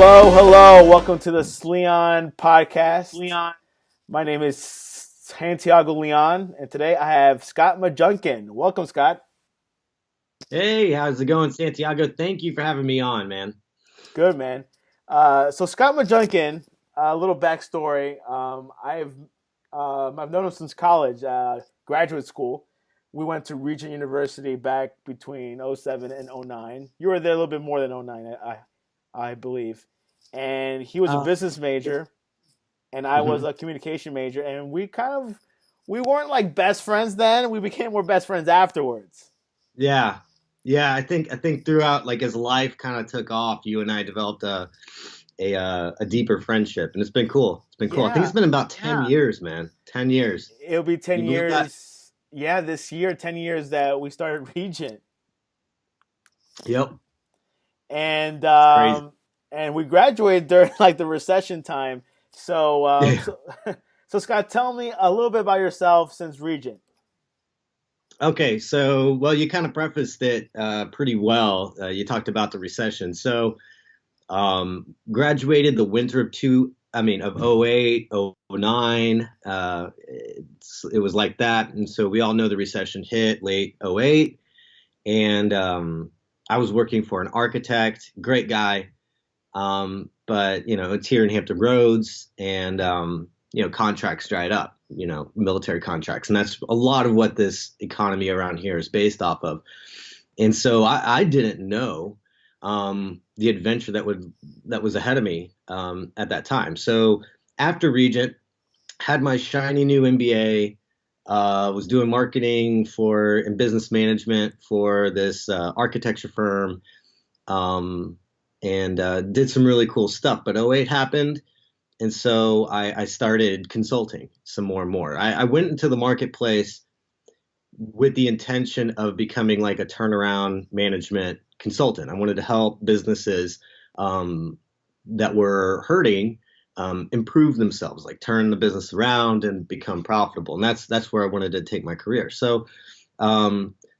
Hello. Welcome to the sleon podcast. My name is Santiago Leon, and today I have Scott Mcjunkin. Welcome, Scott. Hey, how's it going, Santiago? Thank you for having me on, man. Good, man. So Scott Mcjunkin, a little backstory. I've known him since college, graduate school. We went to Regent University back between 07 and 09. You were there a little bit more than 09, I believe. And he was a business major, and I was a communication major. And we weren't like best friends then. We became more best friends afterwards. Yeah. I think throughout, like, as life kind of took off, you and I developed a deeper friendship, and it's been cool. Yeah. I think it's been about 10 years, man. 10 years. It'll be 10 years. Yeah, this year, 10 years that we started Regent. Yep. And we graduated during like the recession time. So Scott, tell me a little bit about yourself since Regent. Okay, so, well, you kind of prefaced it pretty well. You talked about the recession. So, graduated the winter of 08, 09. It was like that. And so we all know the recession hit late 08. And I was working for an architect, great guy. But, it's here in Hampton Roads, and, contracts dried up, military contracts. And that's a lot of what this economy around here is based off of. And so I didn't know the adventure that was ahead of me at that time. So after Regent, had my shiny new MBA, was doing marketing and business management for this architecture firm, and did some really cool stuff. But 08 happened, and so I started consulting some more and more. I went into the marketplace with the intention of becoming like a turnaround management consultant. I wanted to help businesses that were hurting improve themselves, like turn the business around and become profitable. And that's where I wanted to take my career. So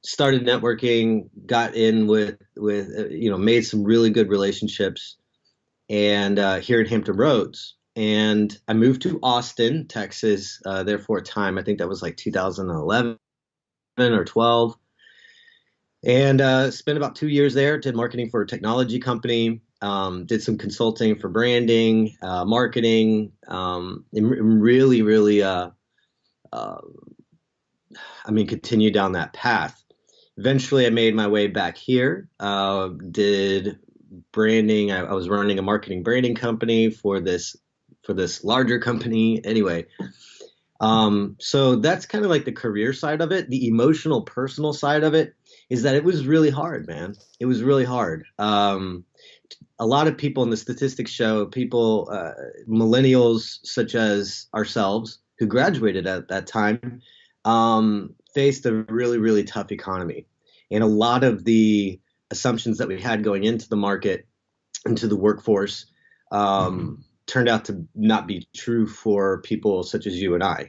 started networking, got in with made some really good relationships, and here in Hampton Roads. And I moved to Austin, Texas, there for a time. I think that was like 2011 or 12. And spent about 2 years there, did marketing for a technology company, did some consulting for branding, marketing, and really, continued down that path. Eventually, I made my way back here, did branding. I was running a marketing branding company for this larger company. Anyway, so that's kind of like the career side of it. The emotional, personal side of it is that it was really hard, man. It was really hard. A lot of people in the statistics show, millennials such as ourselves who graduated at that time, faced a really, really tough economy. And a lot of the assumptions that we had going into the market, into the workforce, turned out to not be true for people such as you and I.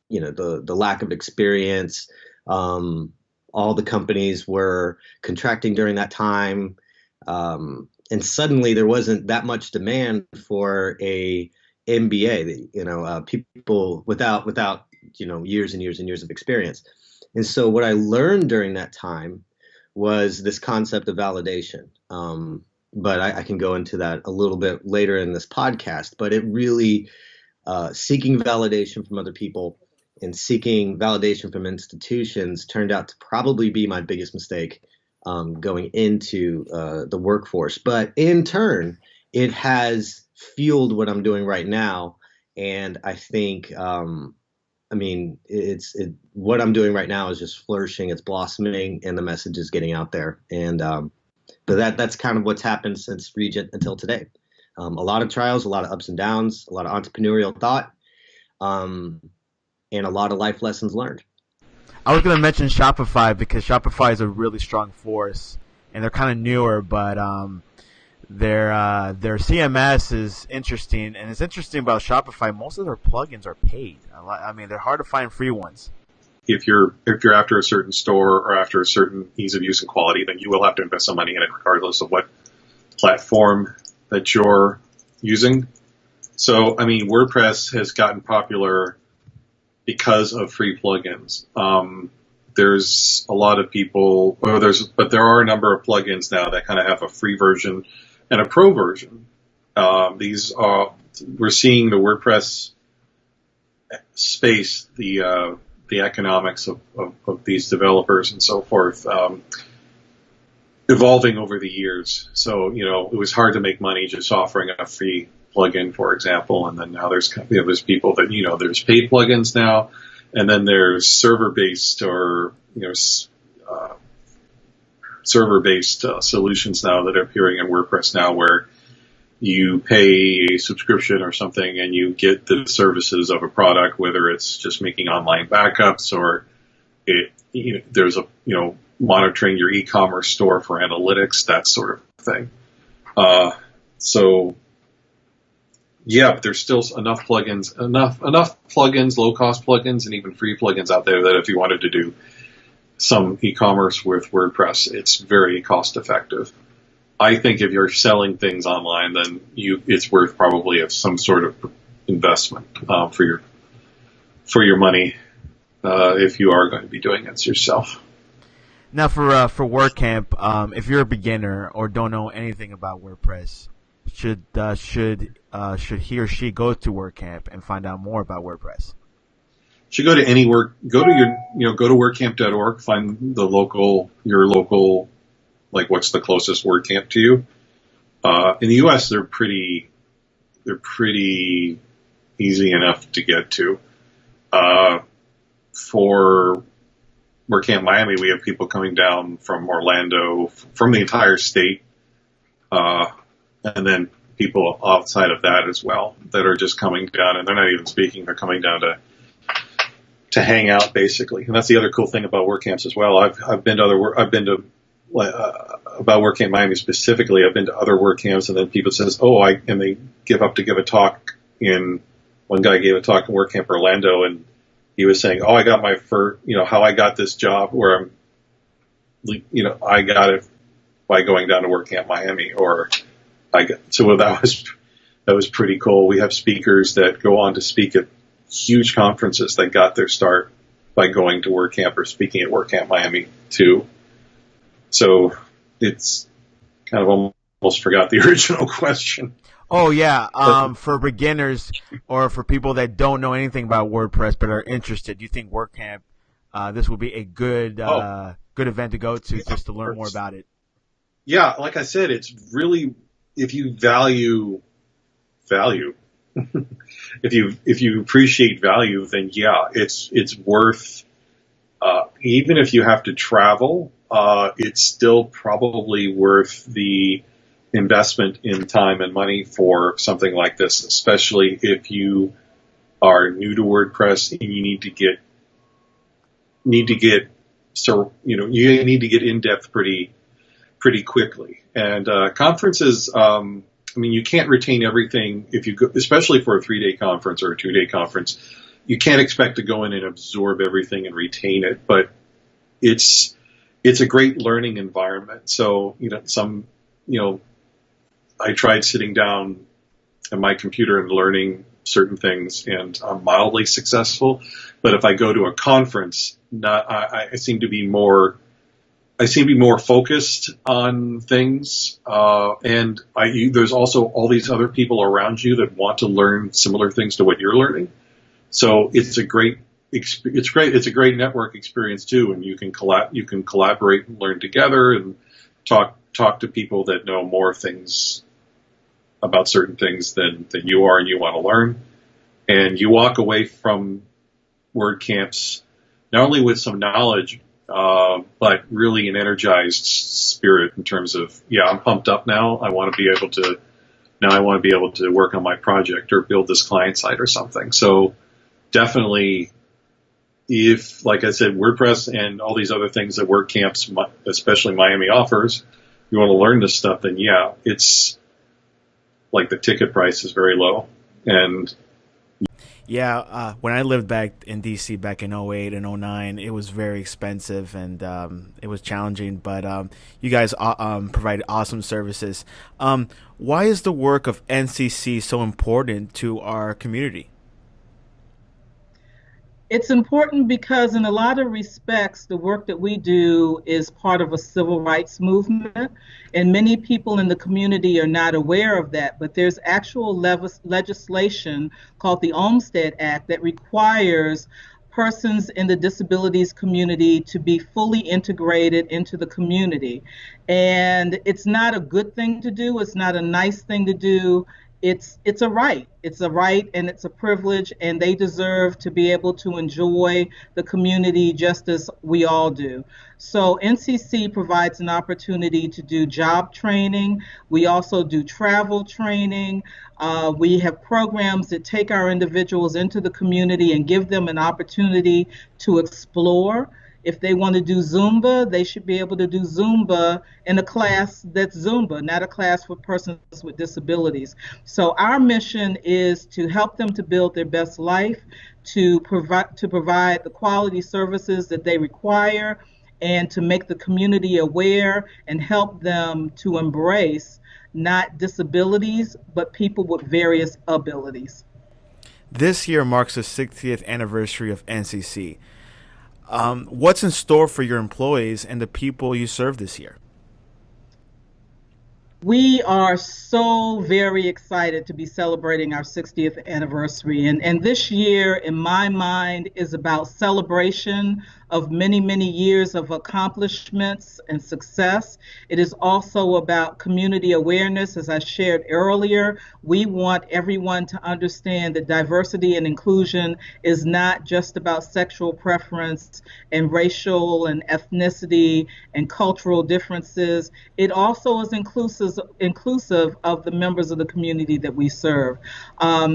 The lack of experience, all the companies were contracting during that time. And suddenly there wasn't that much demand for a MBA, people without years and years and years of experience. And so what I learned during that time was this concept of validation. But I can go into that a little bit later in this podcast. But it really, seeking validation from other people and seeking validation from institutions turned out to probably be my biggest mistake going into the workforce. But in turn, it has fueled what I'm doing right now. And I think, what I'm doing right now is just flourishing, it's blossoming, and the message is getting out there. And but that's kind of what's happened since Regent until today. A lot of trials, a lot of ups and downs, a lot of entrepreneurial thought, and a lot of life lessons learned. I was going to mention Shopify because Shopify is a really strong force, and they're kind of newer, but their CMS is interesting. And it's interesting about Shopify, most of their plugins are paid. I mean, they're hard to find free ones. If you're after a certain store or after a certain ease of use and quality, then you will have to invest some money in it, regardless of what platform that you're using. So, I mean, WordPress has gotten popular because of free plugins. There's a lot of people, but there are a number of plugins now that kind of have a free version and a pro version. We're seeing the WordPress space, the economics of these developers and so forth, evolving over the years. So, it was hard to make money just offering a free plugin, for example, and then now there's people that, there's paid plugins now, and then there's server-based or, server-based solutions now that are appearing in WordPress now where you pay a subscription or something and you get the services of a product, whether it's just making online backups or there's monitoring your e-commerce store for analytics, that sort of thing. But there's still enough plugins, low-cost plugins, and even free plugins out there that if you wanted to do some e-commerce with WordPress, it's very cost-effective. I think if you're selling things online, then it's worth probably some sort of investment for your money if you are going to be doing it yourself. Now, for WordCamp, if you're a beginner or don't know anything about WordPress, should he or she go to WordCamp and find out more about WordPress? Should go to go to wordcamp.org, find your local, like what's the closest WordCamp to you. In the U.S., they're pretty easy enough to get to. For WordCamp Miami, we have people coming down from Orlando, from the entire state, and then people outside of that as well that are just coming down, and they're not even speaking; they're coming down to hang out, basically. And that's the other cool thing about WordCamps as well. I've been to about WordCamp Miami specifically. I've been to other WordCamps, and then people says, and they give up to give a talk one guy gave a talk in WordCamp Orlando, and he was saying, I got my first, how I got this job where I got it by going down to WordCamp Miami, so that was pretty cool. We have speakers that go on to speak at huge conferences that got their start by going to WordCamp or speaking at WordCamp Miami too. So it's kind of almost forgot the original question. Oh, yeah. For beginners or for people that don't know anything about WordPress but are interested, do you think WordCamp, this would be a good event to go to just to learn more about it? Yeah, like I said, it's really, if you value, if you appreciate value, then yeah, it's worth, even if you have to travel, it's still probably worth the investment in time and money for something like this, especially if you are new to WordPress and you need to get in depth pretty quickly. And conferences, you can't retain everything if you go, especially for a 3-day conference or a 2-day conference. You can't expect to go in and absorb everything and retain it, but it's a great learning environment. So, I tried sitting down at my computer and learning certain things, and I'm mildly successful. But if I go to a conference, I seem to be more focused on things, and there's also all these other people around you that want to learn similar things to what you're learning. So it's a great network experience too, and you can collaborate and learn together and talk to people that know more things about certain things than you are and you want to learn. And you walk away from WordCamps not only with some knowledge, but really an energized spirit in terms of, I'm pumped up now. I want to be able to work on my project or build this client site or something. So definitely, if, like I said, WordPress and all these other things that WordCamps, especially Miami, offers, you want to learn this stuff, then it's like the ticket price is very low. And Yeah, when I lived back in DC back in '08 and '09, it was very expensive and it was challenging, but you guys provided awesome services. Why is the work of NCC so important to our community? It's important because in a lot of respects, the work that we do is part of a civil rights movement, and many people in the community are not aware of that, but there's actual legislation called the Olmstead Act that requires persons in the disabilities community to be fully integrated into the community. And it's not a good thing to do, it's not a nice thing to do. It's a right. It's a right and it's a privilege, and they deserve to be able to enjoy the community just as we all do. So NCC provides an opportunity to do job training. We also do travel training. We have programs that take our individuals into the community and give them an opportunity to explore. If they want to do Zumba, they should be able to do Zumba in a class that's Zumba, not a class for persons with disabilities. So our mission is to help them to build their best life, to provide the quality services that they require, and to make the community aware and help them to embrace not disabilities, but people with various abilities. This year marks the 60th anniversary of NCC. What's in store for your employees and the people you serve this year? We are so very excited to be celebrating our 60th anniversary. And this year, in my mind, is about celebration of many, many years of accomplishments and success. It is also about community awareness. As I shared earlier, we want everyone to understand that diversity and inclusion is not just about sexual preference and racial and ethnicity and cultural differences. It also is inclusive of the members of the community that we serve.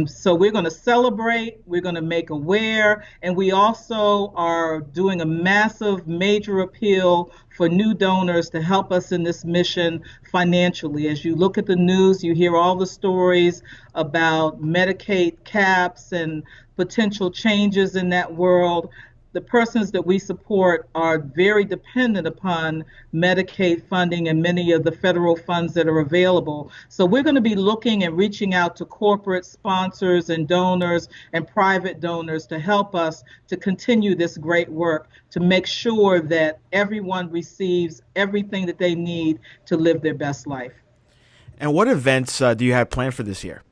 So we're going to celebrate, we're going to make aware, and we also are doing a massive, major appeal for new donors to help us in this mission financially. As you look at the news, you hear all the stories about Medicaid caps and potential changes in that world. The persons that we support are very dependent upon Medicaid funding and many of the federal funds that are available. So we're going to be looking and reaching out to corporate sponsors and donors and private donors to help us to continue this great work, to make sure that everyone receives everything that they need to live their best life. And what events do you have planned for this year?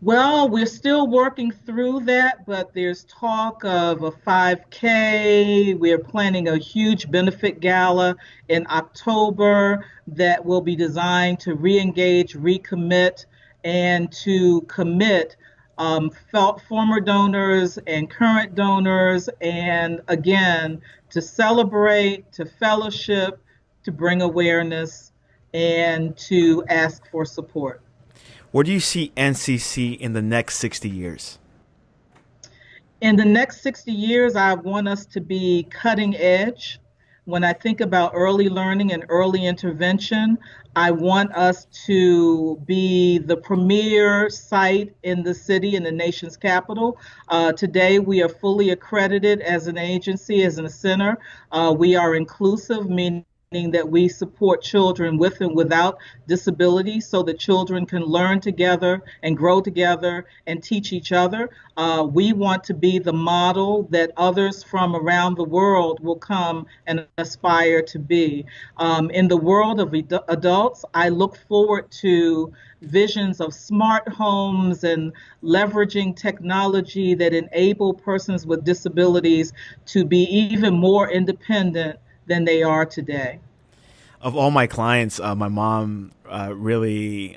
Well, we're still working through that, but there's talk of a 5K. We're planning a huge benefit gala in October that will be designed to re-engage, recommit, and to commit former donors and current donors, and again, to celebrate, to fellowship, to bring awareness, and to ask for support. Where do you see NCC in the next 60 years? In the next 60 years, I want us to be cutting edge. When I think about early learning and early intervention, I want us to be the premier site in the city, in the nation's capital. Today, we are fully accredited as an agency, as a center. We are inclusive, meaning that we support children with and without disabilities so that children can learn together and grow together and teach each other. We want to be the model that others from around the world will come and aspire to be. In the world of adults, I look forward to visions of smart homes and leveraging technology that enable persons with disabilities to be even more independent than they are today. Of all my clients, my mom really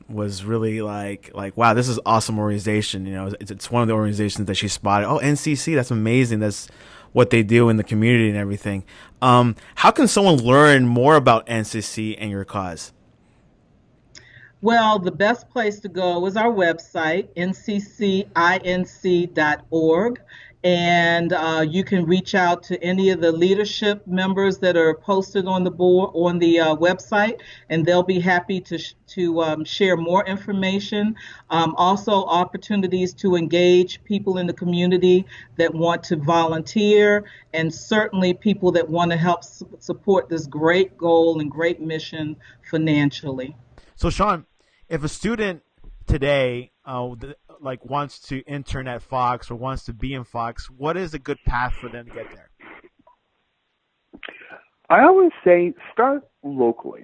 was really like, wow, this is an awesome organization. You know, it's one of the organizations that she spotted. Oh, NCC, that's amazing. That's what they do in the community and everything. How can someone learn more about NCC and your cause? Well, the best place to go is our website, nccinc.org. And you can reach out to any of the leadership members that are posted on the board on the website, and they'll be happy to share more information. Also, opportunities to engage people in the community that want to volunteer, and certainly people that want to help support this great goal and great mission financially. So, Sean, if a student today wants to intern at Fox or wants to be in Fox, what is a good path for them to get there? I always say start locally.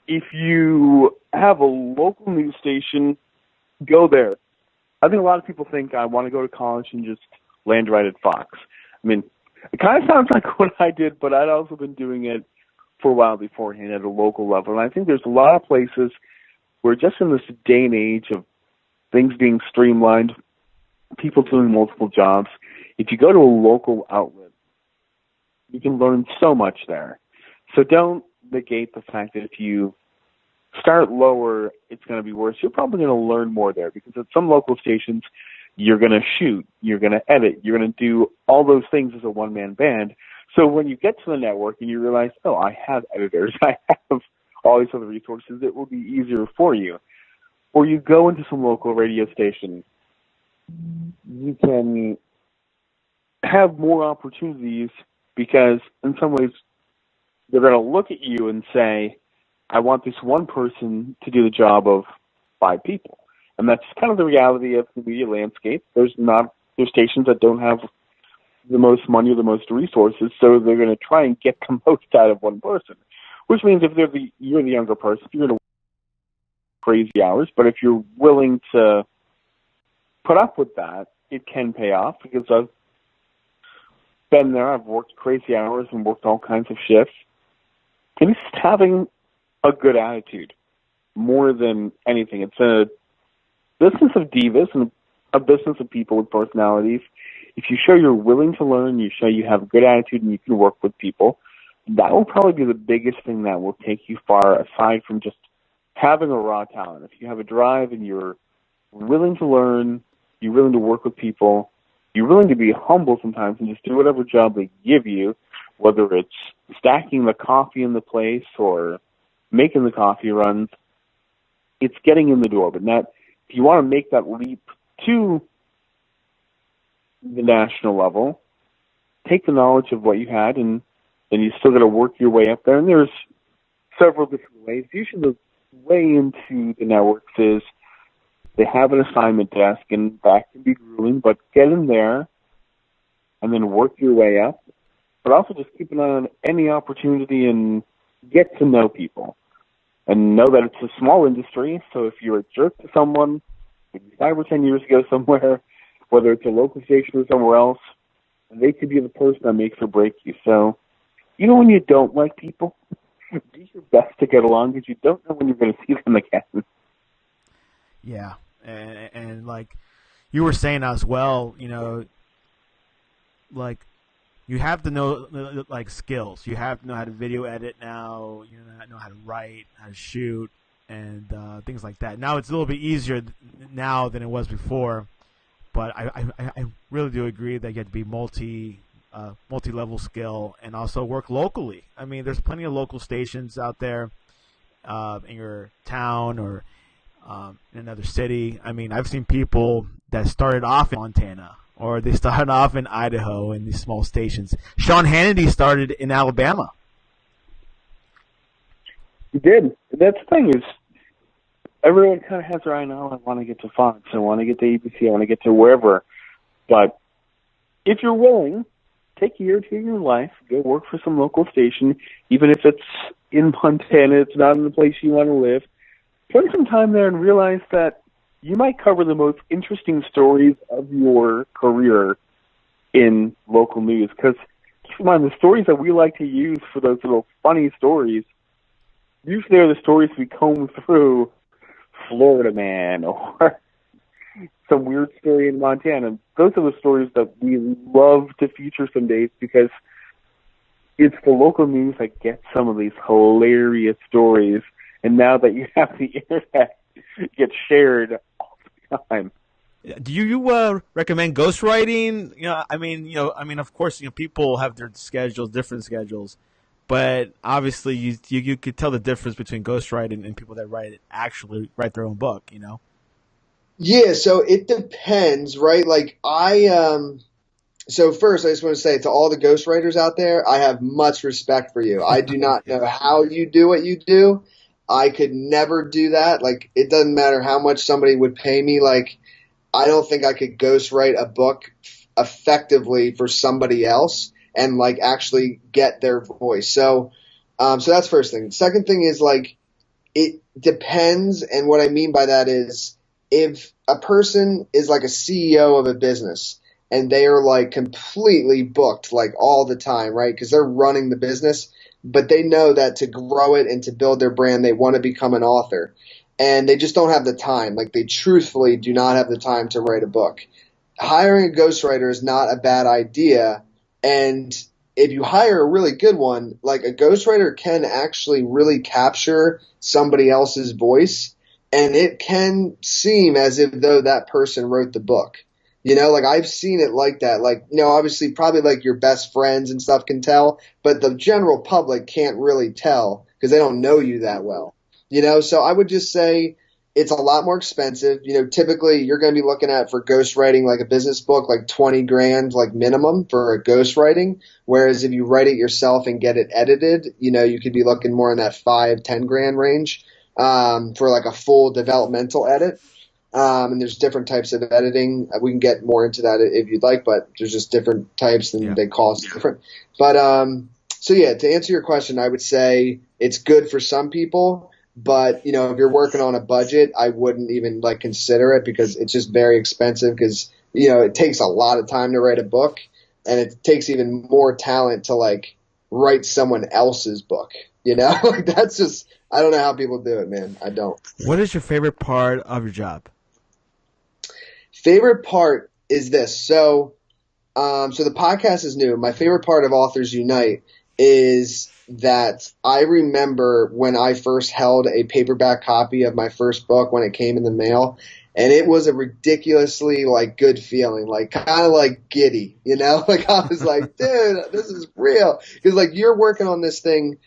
If you have a local news station, go there. I think a lot of people think I want to go to college and just land right at Fox. I mean, it kind of sounds like what I did, but I'd also been doing it for a while beforehand at a local level. And I think there's a lot of places where just in this day and age of things being streamlined, people doing multiple jobs, if you go to a local outlet, you can learn so much there. So don't negate the fact that if you start lower, it's going to be worse. You're probably going to learn more there because at some local stations, you're going to shoot, you're going to edit, you're going to do all those things as a one-man band. So when you get to the network and you realize, oh, I have editors, I have all these other resources, it will be easier for you. Or you go into some local radio station, you can have more opportunities because in some ways they're going to look at you and say, I want this one person to do the job of 5 people. And that's kind of the reality of the media landscape. There's stations that don't have the most money or the most resources, so they're going to try and get the most out of one person. Which means if you're the younger person, you're going to work crazy hours. But if you're willing to put up with that, it can pay off because I've been there. I've worked crazy hours and worked all kinds of shifts. And it's just having a good attitude more than anything. It's a business of divas and a business of people with personalities. If you show you're willing to learn, you show you have a good attitude and you can work with people, that will probably be the biggest thing that will take you far aside from just having a raw talent. If you have a drive and you're willing to learn, you're willing to work with people, you're willing to be humble sometimes and just do whatever job they give you, whether it's stacking the coffee in the place or making the coffee runs, it's getting in the door. But if you want to make that leap to the national level, take the knowledge of what you had and then you still got to work your way up there. And there's several different ways. Usually the way into the networks is they have an assignment desk, and that can be grueling, but get in there and then work your way up. But also just keep an eye on any opportunity and get to know people. And know that it's a small industry, so if you're a jerk to someone, maybe 5 or 10 years ago somewhere, whether it's a local station or somewhere else, they could be the person that makes or breaks you. So even when you don't like people, do your best to get along because you don't know when you're going to see them again. Yeah, and like you were saying as well, like you have to know like skills. You have to know how to video edit now. You know how to write, how to shoot, and things like that. Now it's a little bit easier now than it was before, but I really do agree that you have to be multi-level skill and also work locally. I mean, there's plenty of local stations out there in your town or in another city. I mean, I've seen people that started off in Montana or they started off in Idaho in these small stations. Sean Hannity started in Alabama. He did. That's the thing is, everyone kind of has their eye now. I want to get to Fox. I want to get to ABC. I want to get to wherever. But if you're willing, take a year or two of your life, go work for some local station, even if it's in Montana, it's not in the place you want to live. Spend some time there and realize that you might cover the most interesting stories of your career in local news. Because keep in mind, the stories that we like to use for those little funny stories, usually are the stories we comb through Florida Man or some weird story in Montana. Those are the stories that we love to feature some days because it's the local news that gets some of these hilarious stories. And now that you have the internet, get shared all the time. Do you recommend ghostwriting? Of course, people have their schedules, different schedules, but obviously you could tell the difference between ghostwriting and people that actually write their own book. Yeah, so it depends, right? Like so first I just want to say to all the ghostwriters out there, I have much respect for you. I do not know how you do what you do. I could never do that. Like, it doesn't matter how much somebody would pay me. Like, I don't think I could ghostwrite a book effectively for somebody else and like actually get their voice. So that's first thing. Second thing is like, it depends. And what I mean by that is if a person is like a CEO of a business and they are like completely booked like all the time, right? Because they're running the business, but they know that to grow it and to build their brand, they want to become an author. And they just don't have the time. Like, they truthfully do not have the time to write a book. Hiring a ghostwriter is not a bad idea. And if you hire a really good one, like, a ghostwriter can actually really capture somebody else's voice, and it can seem as if though that person wrote the book. Like, I've seen it like that. Like, obviously probably like your best friends and stuff can tell, but the general public can't really tell because they don't know you that well. So I would just say it's a lot more expensive. Typically you're going to be looking at for ghostwriting like a business book, like 20 grand, like minimum for a ghostwriting. Whereas if you write it yourself and get it edited, you could be looking more in that 5-10 grand range, for like a full developmental edit. And there's different types of editing. We can get more into that if you'd like, but there's just different types and they cost different. But, so yeah, to answer your question, I would say it's good for some people. But, if you're working on a budget, I wouldn't even like consider it because it's just very expensive because, it takes a lot of time to write a book and it takes even more talent to like write someone else's book, like that's just, I don't know how people do it, man. I don't. What is your favorite part of your job? Favorite part is this. So the podcast is new. My favorite part of Authors Unite is that I remember when I first held a paperback copy of my first book when it came in the mail, and it was a ridiculously like good feeling, like kind of like giddy, like I was like, dude, this is real. Cause like you're working on this thing,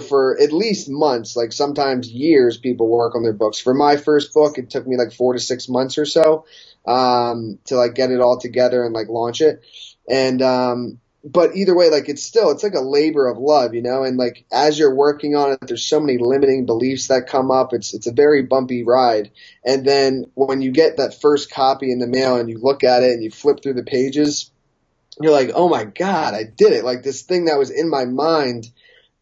for at least months, like sometimes years people work on their books. For my first book, it took me like 4 to 6 months or so, to like get it all together and like launch it. And, but either way, like it's like a labor of love, and like as you're working on it, there's so many limiting beliefs that come up. It's a very bumpy ride. And then when you get that first copy in the mail and you look at it and you flip through the pages, you're like, oh my God, I did it. Like this thing that was in my mind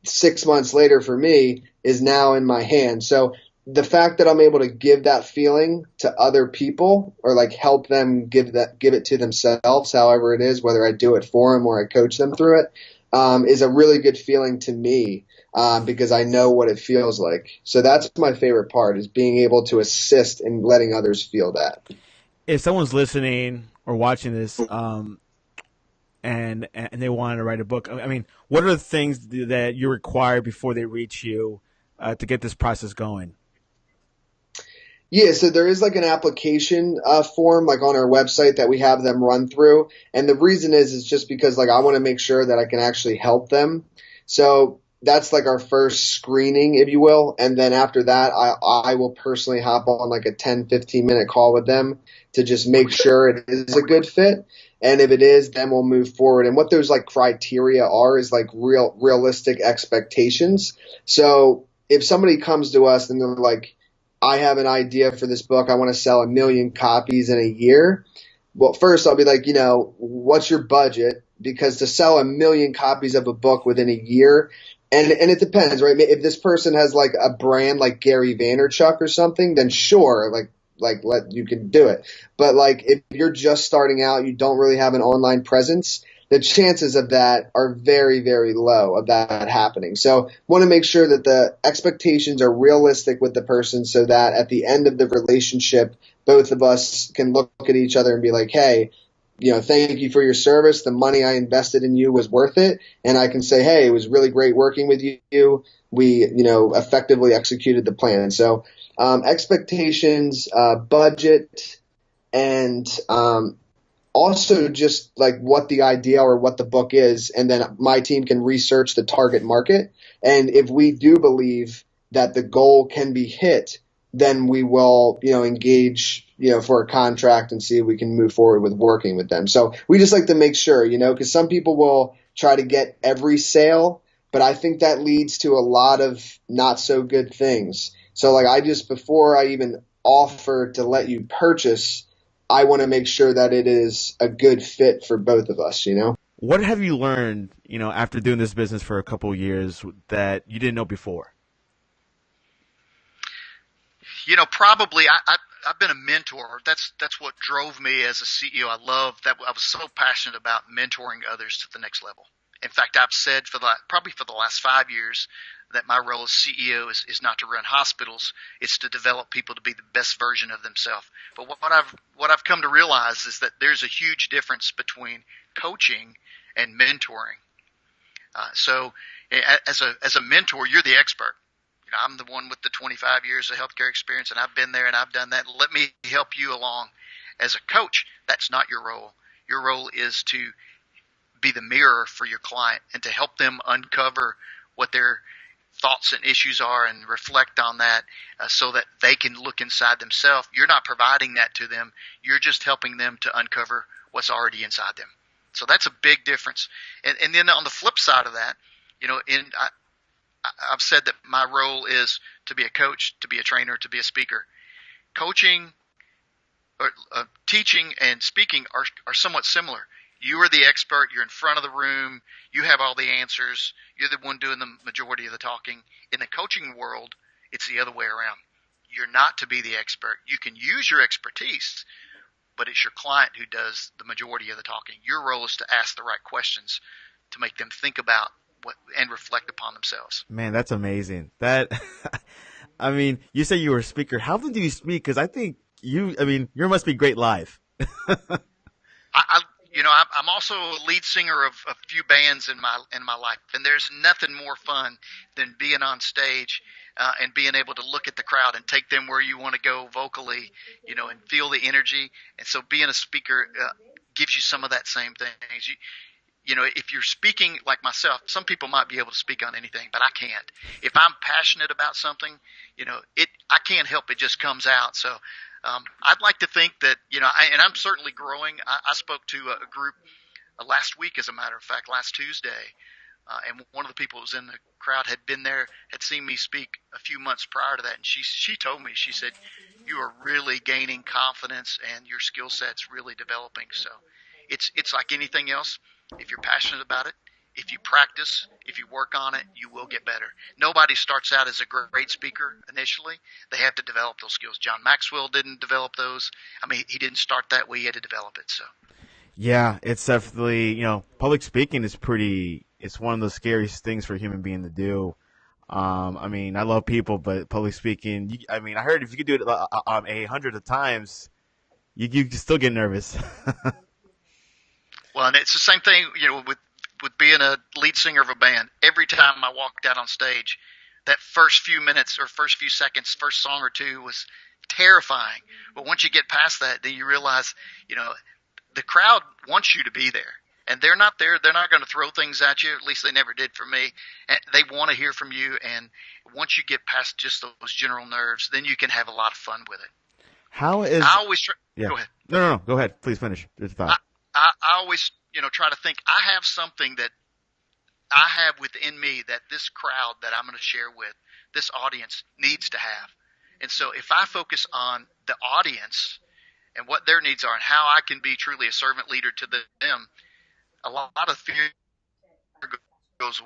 6 months later for me is now in my hand. So the fact that I'm able to give that feeling to other people or like help them give it to themselves, however it is, whether I do it for them or I coach them through it, is a really good feeling to me, because I know what it feels like. So that's my favorite part, is being able to assist in letting others feel that. If someone's listening or watching this, and they want to write a book, I mean, what are the things that you require before they reach you to get this process going? Yeah, so there is like an application form like on our website that we have them run through. And the reason is just because like I want to make sure that I can actually help them. So that's like our first screening, if you will. And then after that, I will personally hop on like a 10-15 minute call with them to just make sure it is a good fit. And if it is, then we'll move forward. And what those like criteria are is like realistic expectations. So if somebody comes to us and they're like, I have an idea for this book, I want to sell 1 million copies in a year. Well, first I'll be like, what's your budget? Because to sell 1 million copies of a book within a year, and it depends, right? If this person has like a brand like Gary Vaynerchuk or something, then sure, you can do it. But like if you're just starting out, you don't really have an online presence, the chances of that are very, very low of that happening. So want to make sure that the expectations are realistic with the person so that at the end of the relationship, both of us can look at each other and be like, hey, thank you for your service. The money I invested in you was worth it. And I can say, hey, it was really great working with you. We, effectively executed the plan. So expectations, budget, and also just like what the idea or what the book is, and then my team can research the target market. And if we do believe that the goal can be hit, then we will, engage, for a contract and see if we can move forward with working with them. So we just like to make sure, because some people will try to get every sale, but I think that leads to a lot of not so good things. So like before I even offer to let you purchase, I want to make sure that it is a good fit for both of us, What have you learned, after doing this business for a couple of years that you didn't know before? Probably I've been a mentor. That's what drove me as a CEO. I love that. I was so passionate about mentoring others to the next level. In fact, I've said probably for the last 5 years that my role as CEO is not to run hospitals. It's to develop people to be the best version of themselves. But what I've come to realize is that there's a huge difference between coaching and mentoring. So as a mentor, you're the expert. I'm the one with the 25 years of healthcare experience, and I've been there and I've done that. Let me help you along. As a coach, that's not your role. Your role is to be the mirror for your client and to help them uncover what their thoughts and issues are and reflect on that so that they can look inside themselves. You're not providing that to them. You're just helping them to uncover what's already inside them. So that's a big difference. And then on the flip side of that, I've said that my role is to be a coach, to be a trainer, to be a speaker. Coaching, or teaching and speaking are somewhat similar. You are the expert. You're in front of the room. You have all the answers. You're the one doing the majority of the talking. In the coaching world, it's the other way around. You're not to be the expert. You can use your expertise, but it's your client who does the majority of the talking. Your role is to ask the right questions to make them think about and reflect upon themselves. Man, that's amazing. I mean, you say you were a speaker. How often do you speak? Because I think you must be great live. I'm also a lead singer of a few bands in my life, and there's nothing more fun than being on stage and being able to look at the crowd and take them where you want to go vocally, and feel the energy. And so being a speaker gives you some of that same thing. If you're speaking like myself, some people might be able to speak on anything, but I can't. If I'm passionate about something, I can't help it, just comes out. So I'd like to think that, and I'm certainly growing. I spoke to a group last week, as a matter of fact, last Tuesday, and one of the people who was in the crowd had been there, had seen me speak a few months prior to that, and she told me, she said, you are really gaining confidence and your skill set's really developing. So it's like anything else. If you're passionate about it, if you practice, if you work on it, you will get better. Nobody starts out as a great speaker initially. They have to develop those skills. John Maxwell didn't develop those. I mean, he didn't start that way. He had to develop it. So, yeah, it's definitely, public speaking is it's one of the scariest things for a human being to do. I mean, I love people, but public speaking, I heard if you could do it 100 times, you can still get nervous. Well, and it's the same thing, with being a lead singer of a band. Every time I walked out on stage, that first few minutes or first few seconds, first song or two was terrifying. But once you get past that, then you realize, the crowd wants you to be there. And they're not there. They're not going to throw things at you. At least they never did for me. And they want to hear from you. And once you get past just those general nerves, then you can have a lot of fun with it. I always try. Yeah. Go ahead. No. Go ahead. Please finish your thought. I always, try to think I have something that I have within me that this crowd that I'm going to share with, this audience needs to have. And so if I focus on the audience and what their needs are and how I can be truly a servant leader to them, a lot of fear goes,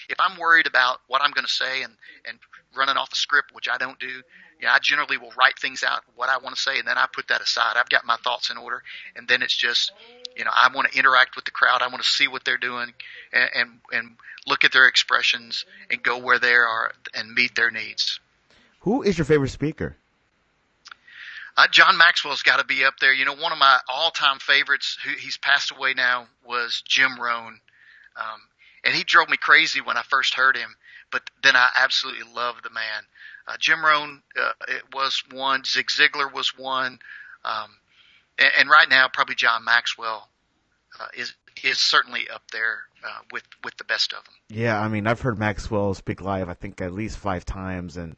if I'm worried about what I'm going to say and running off a script, which I don't do, I generally will write things out, what I want to say, and then I put that aside. I've got my thoughts in order, and then it's just, I want to interact with the crowd. I want to see what they're doing and look at their expressions and go where they are and meet their needs. Who is your favorite speaker? John Maxwell's got to be up there. One of my all-time favorites, he's passed away now, was Jim Rohn. And he drove me crazy when I first heard him, but then I absolutely loved the man. Jim Rohn was one. Zig Ziglar was one. And right now, probably John Maxwell is certainly up there with the best of them. Yeah, I mean, I've heard Maxwell speak live, I think, at least 5 times, and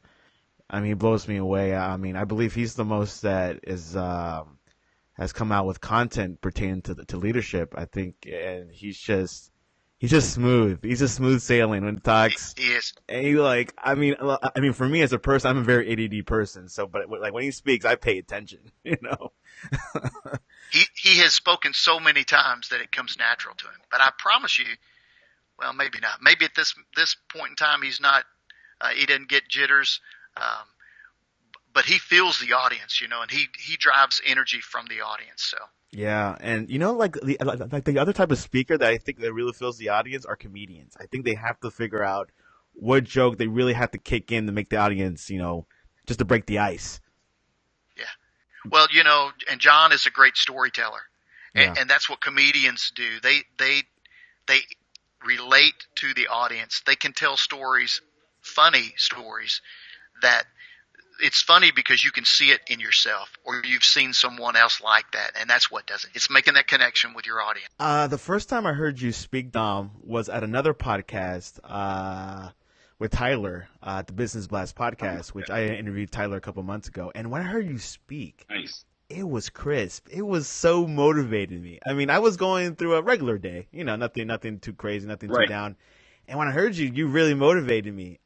I mean, he blows me away. I mean, I believe he's the most that has come out with content pertaining to leadership, I think, and he's just smooth. He's just smooth sailing when he talks. He is. And he I mean, for me as a person, I'm a very ADD person. So, but like when he speaks, I pay attention. You know. He has spoken so many times that it comes natural to him. But I promise you, well, maybe not. Maybe at this point in time, he's not. He doesn't get jitters. But he feels the audience, you know, and he drives energy from the audience. So. Yeah, and you know, like the other type of speaker that I think that really fills the audience are comedians. I think they have to figure out what joke they really have to kick in to make the audience, you know, just to break the ice. Yeah. Well, you know, and John is a great storyteller, Yeah. and that's what comedians do. They relate to the audience. They can tell stories, funny stories, that it's funny because you can see it in yourself, or you've seen someone else like that, and that's what does it. It's making that connection with your audience. The first time I heard you speak, Dom, was at another podcast with Tyler, the Business Blast podcast, which I interviewed Tyler a couple months ago. And when I heard you speak, Nice. it was crisp. It was so motivating me. I mean, I was going through a regular day, you know, nothing too crazy, nothing too Right. down. And when I heard you, you really motivated me.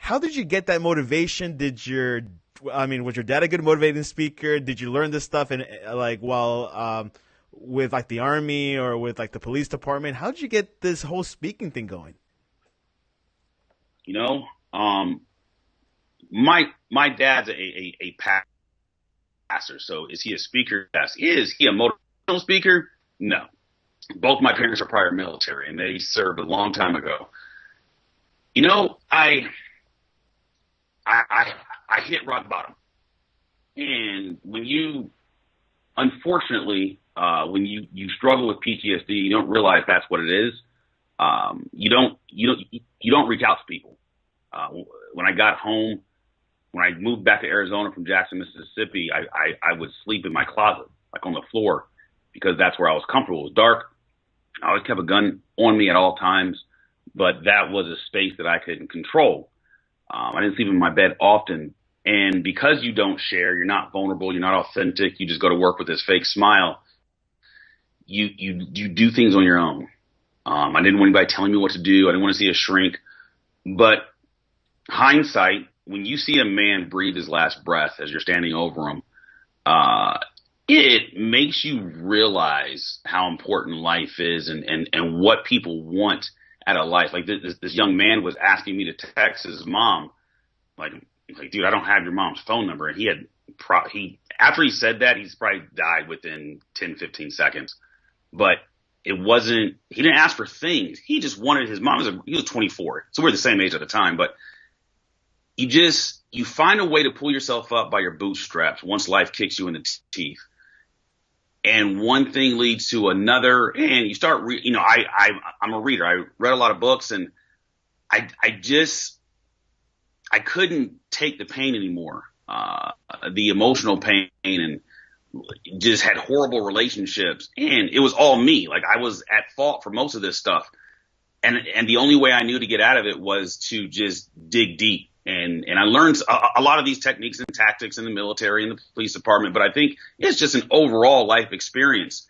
How did you get that motivation? Was your dad a good motivating speaker? Did you learn this stuff with like the Army or with like the police department? How did you get this whole speaking thing going? You know, my dad's a pastor. So is he a speaker? Yes. Is he a motivational speaker? No. Both my parents are prior military, and they served a long time ago. You know, I hit rock bottom. And when you, unfortunately, when you struggle with PTSD, you don't realize that's what it is. You don't reach out to people. When I got home, when I moved back to Arizona from Jackson, Mississippi, I would sleep in my closet, like on the floor, because that's where I was comfortable. It was dark. I always kept a gun on me at all times, but that was a space that I couldn't control. I didn't sleep in my bed often. And because you don't share, you're not vulnerable, you're not authentic, you just go to work with this fake smile, you do things on your own. I didn't want anybody telling me what to do. I didn't want to see a shrink. But hindsight, when you see a man breathe his last breath as you're standing over him, it makes you realize how important life is and what people want out of life. Like this young man was asking me to text his mom, like, dude, I don't have your mom's phone number. And he after he said that, he's probably died within 10, 15 seconds. But he didn't ask for things. He just wanted his mom. He was 24. So we're the same age at the time, but you find a way to pull yourself up by your bootstraps once life kicks you in the teeth. And one thing leads to another, and you start, I'm a reader. I read a lot of books, and I couldn't take the pain anymore, the emotional pain, and just had horrible relationships. And it was all me. Like, I was at fault for most of this stuff. And the only way I knew to get out of it was to just dig deep. And I learned a lot of these techniques and tactics in the military and the police department, but I think it's just an overall life experience.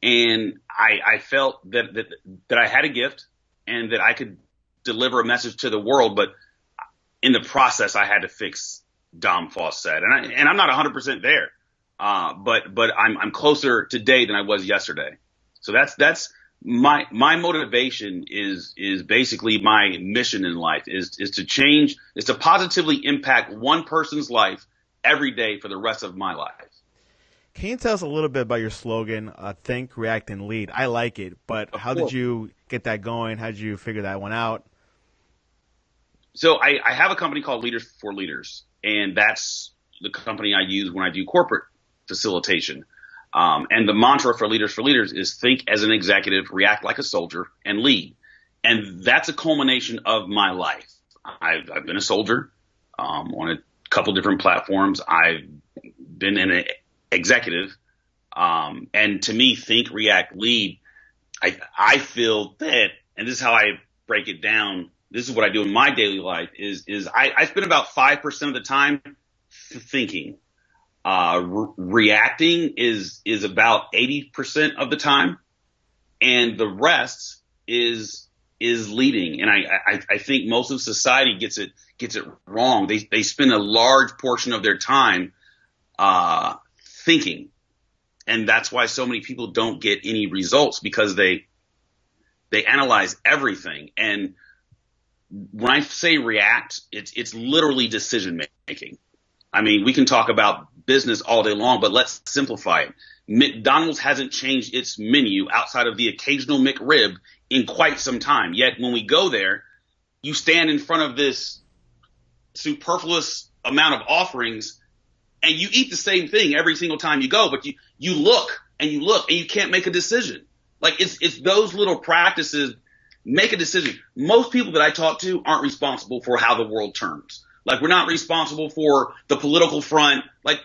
And I felt that I had a gift and that I could deliver a message to the world, but in the process, I had to fix Dom Faussette. And I'm not 100% there, but I'm closer today than I was yesterday. So that's my motivation is basically my mission in life is to change, is to positively impact one person's life every day for the rest of my life. Can you tell us a little bit about your slogan, think, react, and lead? I like it, but how did you get that going? How did you figure that one out? So I have a company called Leaders for Leaders, and that's the company I use when I do corporate facilitation. And the mantra for Leaders is think as an executive, react like a soldier, and lead. And that's a culmination of my life. I've been a soldier on a couple different platforms. I've been an executive And to me, think, react, lead. I feel that, and this is how I break it down. This is what I do in my daily life is I spend about 5% of the time thinking. Reacting is about 80% of the time, and the rest is leading. And I think most of society gets it wrong. They spend a large portion of their time thinking, and that's why so many people don't get any results, because they analyze everything. And when I say react, it's literally decision making. I mean, we can talk about business all day long, but let's simplify it. McDonald's hasn't changed its menu outside of the occasional McRib in quite some time. Yet when we go there, you stand in front of this superfluous amount of offerings and you eat the same thing every single time you go, but you look and you can't make a decision. Like it's those little practices. Make a decision. Most people that I talk to aren't responsible for how the world turns. Like, we're not responsible for the political front. Like,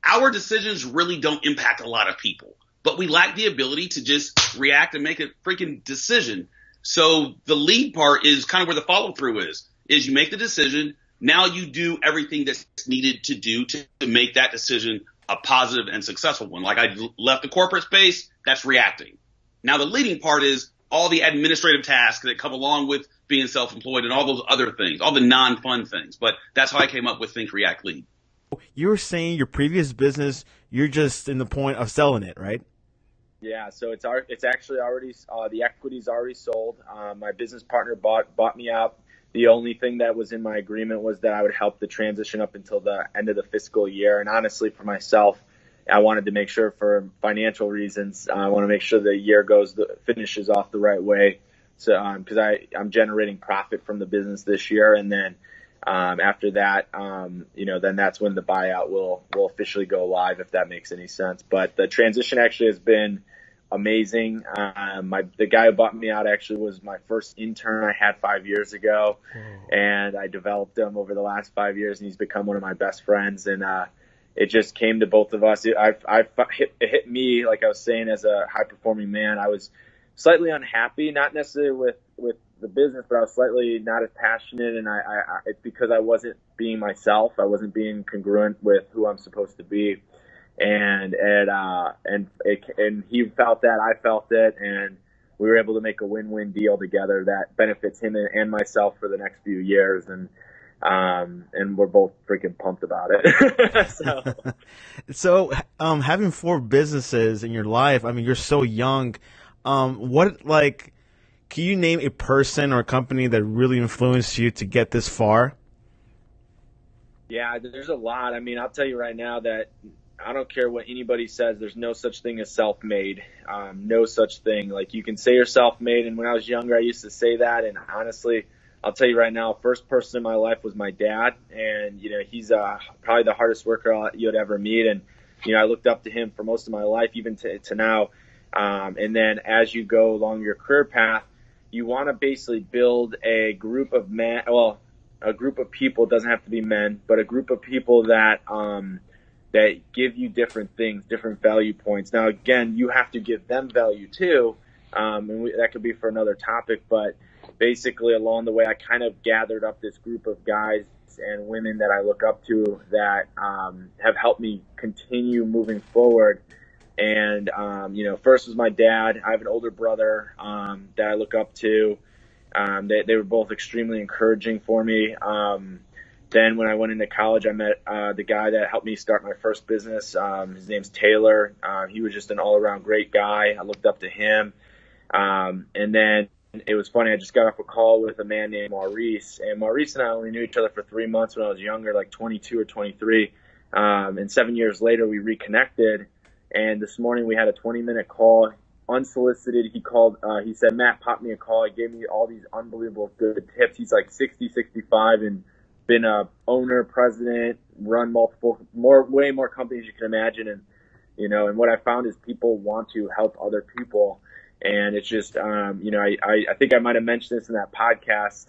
our decisions really don't impact a lot of people, but we lack the ability to just react and make a freaking decision. So the lead part is kind of where the follow through is you make the decision. Now you do everything that's needed to do to make that decision a positive and successful one. Like, I left the corporate space, that's reacting. Now the leading part is all the administrative tasks that come along with being self-employed and all those other things, all the non-fun things. But that's how I came up with Think, React, Lead. You were saying your previous business, you're just in the point of selling it, right? Yeah, so it's actually already the equity's already sold. My business partner bought me out. The only thing that was in my agreement was that I would help the transition up until the end of the fiscal year. And honestly, for myself, I wanted to make sure, for financial reasons, I want to make sure the year finishes off the right way. So, because I'm generating profit from the business this year, and then after that, then that's when the buyout will officially go live, if that makes any sense. But the transition actually has been amazing. The guy who bought me out actually was my first intern I had 5 years ago, and I developed him over the last 5 years, and he's become one of my best friends. And it just came to both of us. It hit me, like I was saying, as a high-performing man. I was slightly unhappy, not necessarily with the business, but I was slightly not as passionate, and it's because I wasn't being myself. I wasn't being congruent with who I'm supposed to be, and he felt that, I felt it, and we were able to make a win-win deal together that benefits him and myself for the next few years, and we're both freaking pumped about it. So, having 4 businesses in your life, I mean, you're so young. Can you name a person or a company that really influenced you to get this far? Yeah, there's a lot. I mean, I'll tell you right now that I don't care what anybody says. There's no such thing as self-made. No such thing. Like, you can say you're self-made, and when I was younger, I used to say that. And honestly, I'll tell you right now, first person in my life was my dad, and he's probably the hardest worker you'd ever meet. And I looked up to him for most of my life, even to now. And then as you go along your career path, you want to basically build a group of men. Well, a group of people, doesn't have to be men, but a group of people that give you different things, different value points. Now, again, you have to give them value too, and that could be for another topic. But basically, along the way, I kind of gathered up this group of guys and women that I look up to that have helped me continue moving forward. And, first was my dad. I have an older brother that I look up to. They were both extremely encouraging for me. Then when I went into college, I met the guy that helped me start my first business. His name's Taylor. He was just an all-around great guy. I looked up to him. And then it was funny. I just got off a call with a man named Maurice. And Maurice and I only knew each other for 3 months when I was younger, like 22 or 23. And 7 years later, we reconnected. And this morning we had a 20-minute call, unsolicited. He called, he said, "Matt, pop me a call." He gave me all these unbelievable good tips. He's like 60, 65 and been a owner, president, run way more companies you can imagine. And, and what I found is people want to help other people. And it's just, I think I might have mentioned this in that podcast,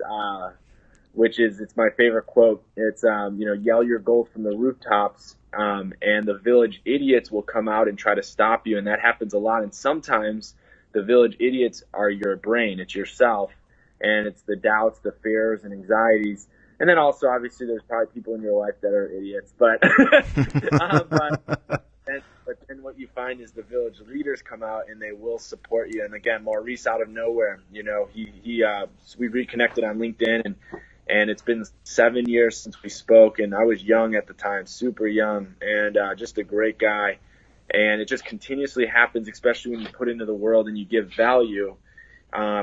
it's my favorite quote. It's, yell your goals from the rooftops, and the village idiots will come out and try to stop you, and that happens a lot. And sometimes the village idiots are your brain, it's yourself, and it's the doubts, the fears, and anxieties. And then also, obviously, there's probably people in your life that are idiots, but but then what you find is the village leaders come out and they will support you. And again, Maurice out of nowhere, we reconnected on LinkedIn, and it's been 7 years since we spoke, and I was young at the time, super young, and just a great guy. And it just continuously happens, especially when you put into the world and you give value.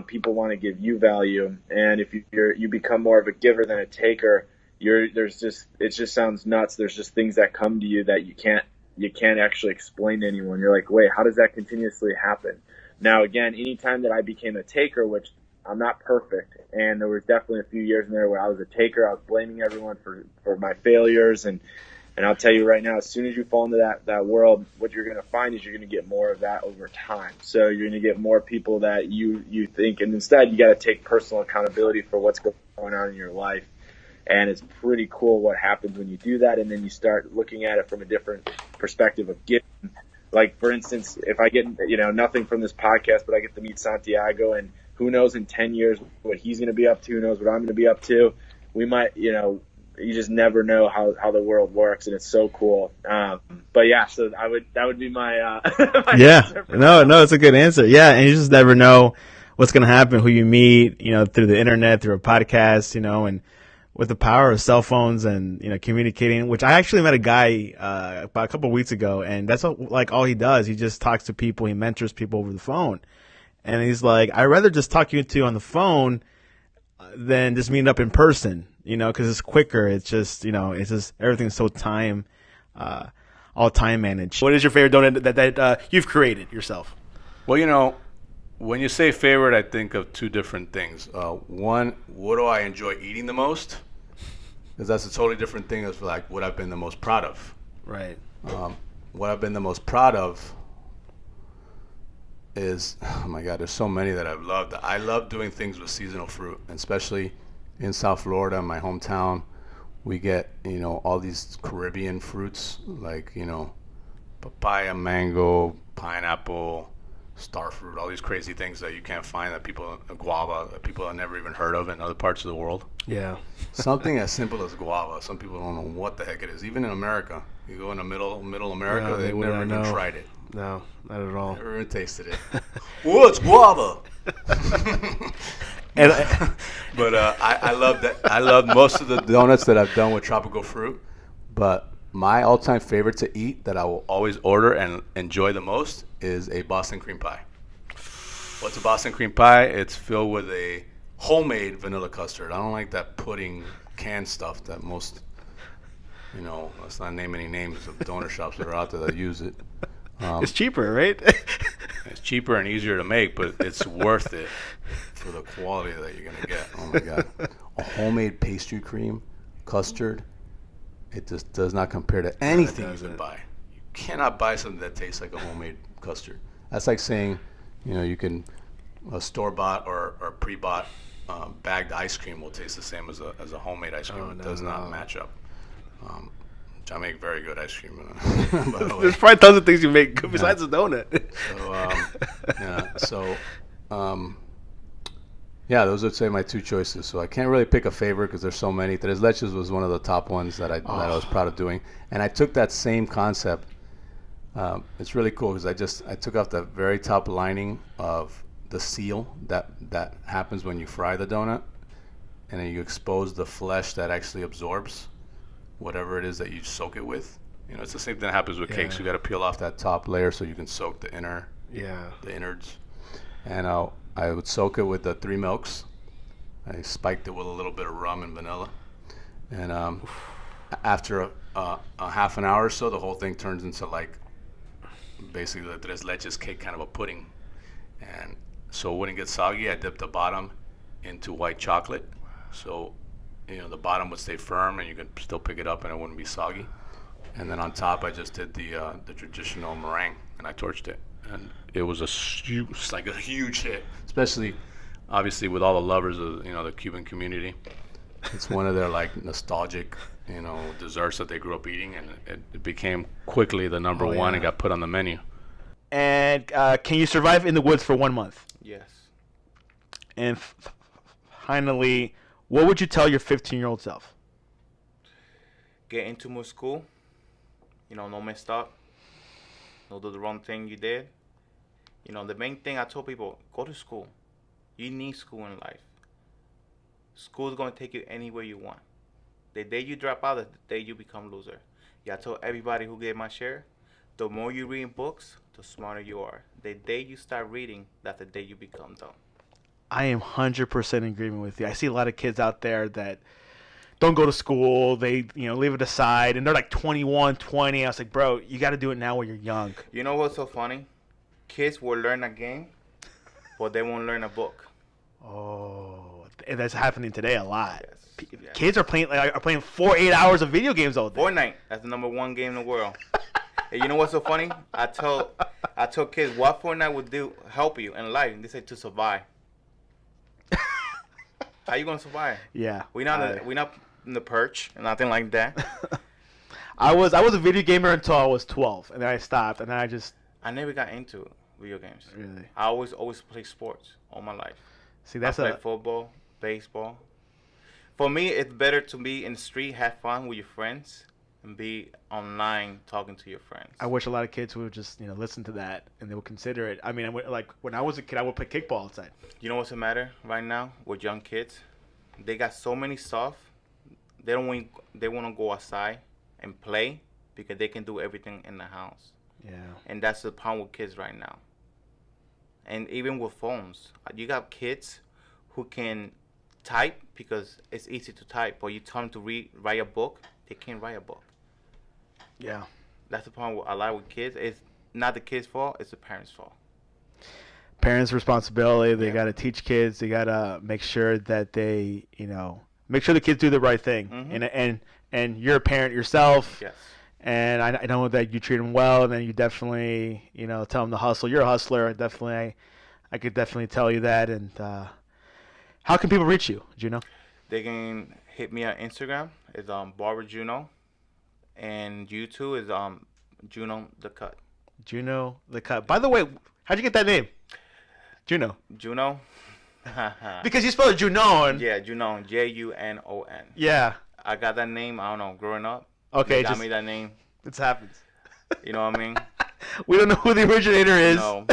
People want to give you value, and if you become more of a giver than a taker, it just sounds nuts. There's just things that come to you that you can't actually explain to anyone. You're like, wait, how does that continuously happen? Now, again, anytime that I became a taker, which I'm not perfect, and there was definitely a few years in there where I was a taker, I was blaming everyone for my failures, and I'll tell you right now, as soon as you fall into that world, what you're going to find is you're going to get more of that over time. So you're going to get more people that you think, and instead you got to take personal accountability for what's going on in your life. And it's pretty cool what happens when you do that, and then you start looking at it from a different perspective of giving. Like, for instance, if I get, nothing from this podcast, but I get to meet Santiago, and who knows in 10 years what he's going to be up to, who knows what I'm going to be up to. We might, you just never know how the world works, and it's so cool. But yeah, so that would be my, my yeah. No, it's a good answer. Yeah, and you just never know what's going to happen, who you meet, through the internet, through a podcast, and with the power of cell phones and, communicating, which I actually met a guy about a couple of weeks ago, and that's all he does. He just talks to people. He mentors people over the phone. And he's like, I'd rather just talk to you on the phone than just meeting up in person, because it's quicker. It's just, everything's so all time managed. What is your favorite donut that you've created yourself? Well, when you say favorite, I think of two different things. One, what do I enjoy eating the most? Because that's a totally different thing as like what I've been the most proud of. Right. What I've been the most proud of is, oh my God, there's so many that I've loved. I love doing things with seasonal fruit, and especially in South Florida, my hometown. We get, all these Caribbean fruits like, papaya, mango, pineapple, star fruit, all these crazy things that you can't find, guava, that people have never even heard of in other parts of the world. Yeah. Something as simple as guava, some people don't know what the heck it is. Even in America, you go into middle America, they've never even tried it. No, not at all. Never even tasted it. What's guava? But I love that. I love most of the donuts that I've done with tropical fruit, but my all-time favorite to eat that I will always order and enjoy the most is a Boston cream pie. What's a Boston cream pie? It's filled with a homemade vanilla custard. I don't like that pudding canned stuff that most, let's not name any names of donut shops that are out there that use it. It's cheaper, right? It's cheaper and easier to make, but it's worth it for the quality that you're going to get. Oh, my God. A homemade pastry cream custard, it just does not compare to anything you can buy. You cannot buy something that tastes like a homemade custard. That's like saying, you can a store-bought or pre-bought bagged ice cream will taste the same as a homemade ice cream. It does not match up. I make very good ice cream. By the way. There's probably tons of things you make besides a donut. Those would say my two choices. So I can't really pick a favorite because there's so many. Tres Leches was one of the top ones that I was proud of doing, and I took that same concept. It's really cool because I took off the very top lining of the seal that happens when you fry the donut, and then you expose the flesh that actually absorbs whatever it is that you soak it with. It's the same thing that happens with cakes. You got to peel off that top layer so you can soak the innards. And I would soak it with the 3 milks. I spiked it with a little bit of rum and vanilla. And after a half an hour or so, the whole thing turns into like basically the Tres Leches cake, kind of a pudding. And so it wouldn't get soggy. I dipped the bottom into white chocolate. So the bottom would stay firm and you could still pick it up and it wouldn't be soggy. And then on top, I just did the traditional meringue and I torched it. And it was a huge hit, especially obviously with all the lovers of the Cuban community. It's one of their like nostalgic, desserts that they grew up eating, and it became quickly the number one and got put on the menu. And can you survive in the woods for 1 month? Yes. And finally, what would you tell your 15-year-old self? Get into more school. No messed up. No do the wrong thing you did. The main thing I told people, go to school. You need school in life. School is going to take you anywhere you want. The day you drop out is the day you become loser. Yeah, I told everybody who gave my share, the more you read books, the smarter you are. The day you start reading, that's the day you become dumb. I am 100% in agreement with you. I see a lot of kids out there that don't go to school. They, leave it aside, and they're like 21, 20. I was like, bro, you got to do it now while you're young. You know what's so funny? Kids will learn a game, but they won't learn a book. Oh, and that's happening today a lot. Yes. Kids are playing 4-8 hours of video games all day. Fortnite, that's the number one game in the world. And you know what's so funny? I told kids what Fortnite would help you in life, and they say to survive. How you gonna survive? Yeah. We not in the perch and nothing like that. I was a video gamer until I was 12, and then I stopped, and then I never got into video games. Really? I always play sports all my life. See, I play football, baseball. For me, it's better to be in the street, have fun with your friends, and be online talking to your friends. I wish a lot of kids would just listen to that and they would consider it. I mean, when I was a kid, I would play kickball outside. You know what's the matter right now with young kids? They got so many stuff. They want to go outside and play because they can do everything in the house. Yeah. And that's the problem with kids right now. And even with phones, you got kids who can type because it's easy to type, but you tell them to write a book, they can't write a book. Yeah. That's the problem with a lot with kids. It's not the kids' fault, it's the parents' fault. Parents' responsibility. They got to teach kids. They got to make sure that they, make sure the kids do the right thing. Mm-hmm. And you're a parent yourself. Yes. And I know that you treat them well, and then you definitely, tell them to hustle. You're a hustler. I could definitely tell you that. And how can people reach you, Juno? They can hit me on Instagram. It's Barber Juno, and YouTube is Juno the Cut. Juno the Cut. By the way, how'd you get that name? Juno. Juno. Because you spell it Junon. Yeah, Junon. Junon. Yeah. I got that name, I don't know, growing up. Okay. They got me that name. It happens. You know what I mean? We don't know who the originator is. No.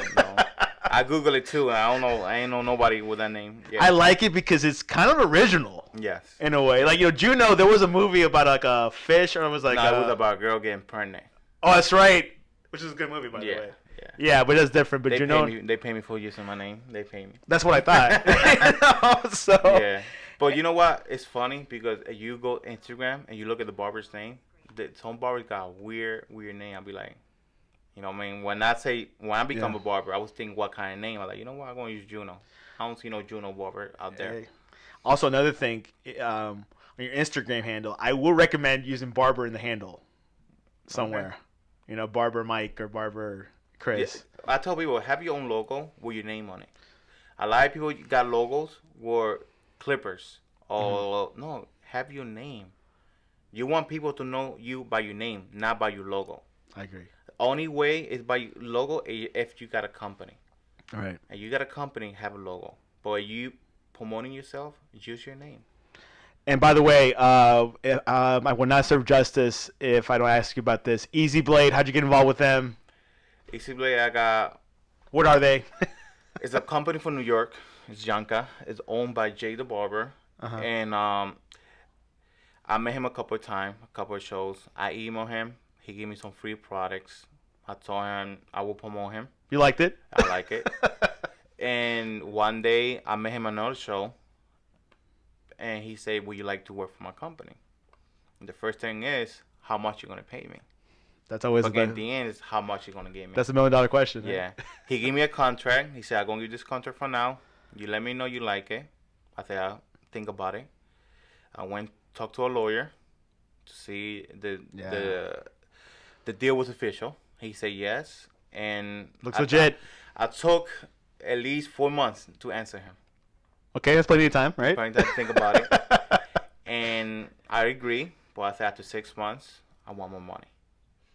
I Google it too. I don't know. I ain't know nobody with that name. Yeah. I like it because it's kind of original. Yes. In a way. Like, Juno, there was a movie about like a fish, or it was like it was about a girl getting pregnant. Oh, that's right. Which is a good movie, by the way. Yeah, but that's different. But they pay me for using my name. They pay me. That's what I thought. So yeah, but you know what? It's funny because you go Instagram and you look at the barber's name. Some barbers got a weird name. I'll be like, what I mean? When I become a barber, I was thinking what kind of name. I'm like, you know what? I'm gonna use Juno. I don't see no Juno barber out there. Hey. Also, another thing, on your Instagram handle, I will recommend using Barber in the handle somewhere. Okay. Barber Mike or Barber Chris. Yeah, I tell people, have your own logo with your name on it. A lot of people got logos were clippers. No, have your name. You want people to know you by your name, not by your logo. I agree. The only way is by your logo if you got a company. All right. And you got a company, have a logo. But you promoting yourself, use your name. And by the way, I will not serve justice if I don't ask you about this. Easy Blade, how'd you get involved with them? Easy Blade, I got... What are they? It's a company from New York. It's Janka. It's owned by Jay the Barber. Uh-huh. And I met him a couple of times, a couple of shows. I emailed him. He gave me some free products. I told him I will promote him. You liked it? I like it. And one day, I met him at another show. And he said, would you like to work for my company? And the first thing is, how much you going to pay me? That's always but at the end is how much you're going to give me. That's $1 million question. Yeah. Right? He gave me a contract. He said, I'm going to give you this contract for now. You let me know you like it. I said, I'll think about it. I went talked to a lawyer to see the deal was official. He said yes. And looks legit. I took at least 4 months to answer him. Okay, that's plenty of time, right? Plenty of time to think about it. And I agree, but I said after 6 months, I want more money.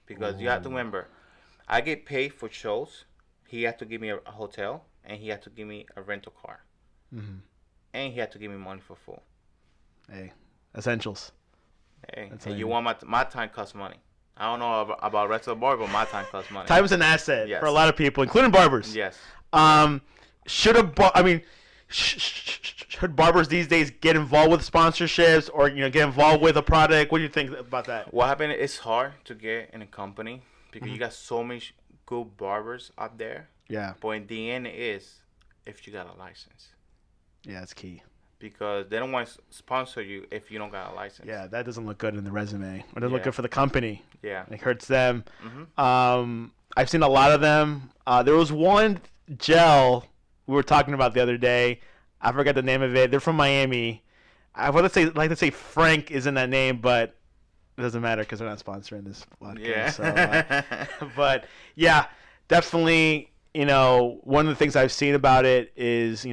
Because you have to remember, I get paid for shows. He had to give me a hotel, and he had to give me a rental car. Mm-hmm. And he had to give me money for food. Hey, essentials. Hey, and you want my time costs money. I don't know about the rest of the bar, but my time costs money. Time is an asset Yes. for a lot of people, including barbers. Yes. Should barbers these days get involved with sponsorships or get involved with a product? What do you think about that? What happened? It's hard to get in a company because you got so many good barbers out there. Yeah. But in the end, it is if you got a license. Yeah, that's key. Because they don't want to sponsor you if you don't got a license. Yeah, that doesn't look good in the resume. It doesn't look good for the company. Yeah. It hurts them. Mm-hmm. I've seen a lot of them. There was one gel we were talking about the other day. I forgot the name of it. They're from Miami. I would like to say Frank is in that name, but it doesn't matter because they're not sponsoring this podcast. Yeah. So, but yeah, definitely. One of the things I've seen about it is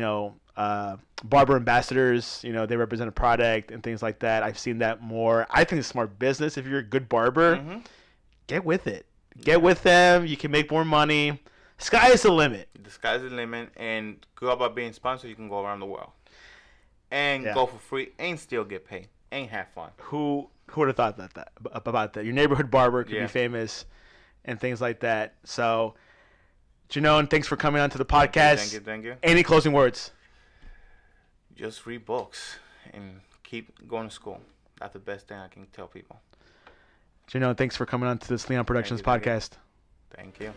barber ambassadors. They represent a product and things like that. I've seen that more. I think it's smart business. If you're a good barber, get with it. Get with them. You can make more money. Sky is the limit. The sky's the limit, and go about being sponsored. You can go around the world and go for free and still get paid and have fun. Who would have thought about that? Your neighborhood barber could be famous and things like that. So, Junon, thanks for coming on to the podcast. Thank you. Any closing words? Just read books and keep going to school. That's the best thing I can tell people. Junon, thanks for coming on to the Sleon Productions podcast. Thank you.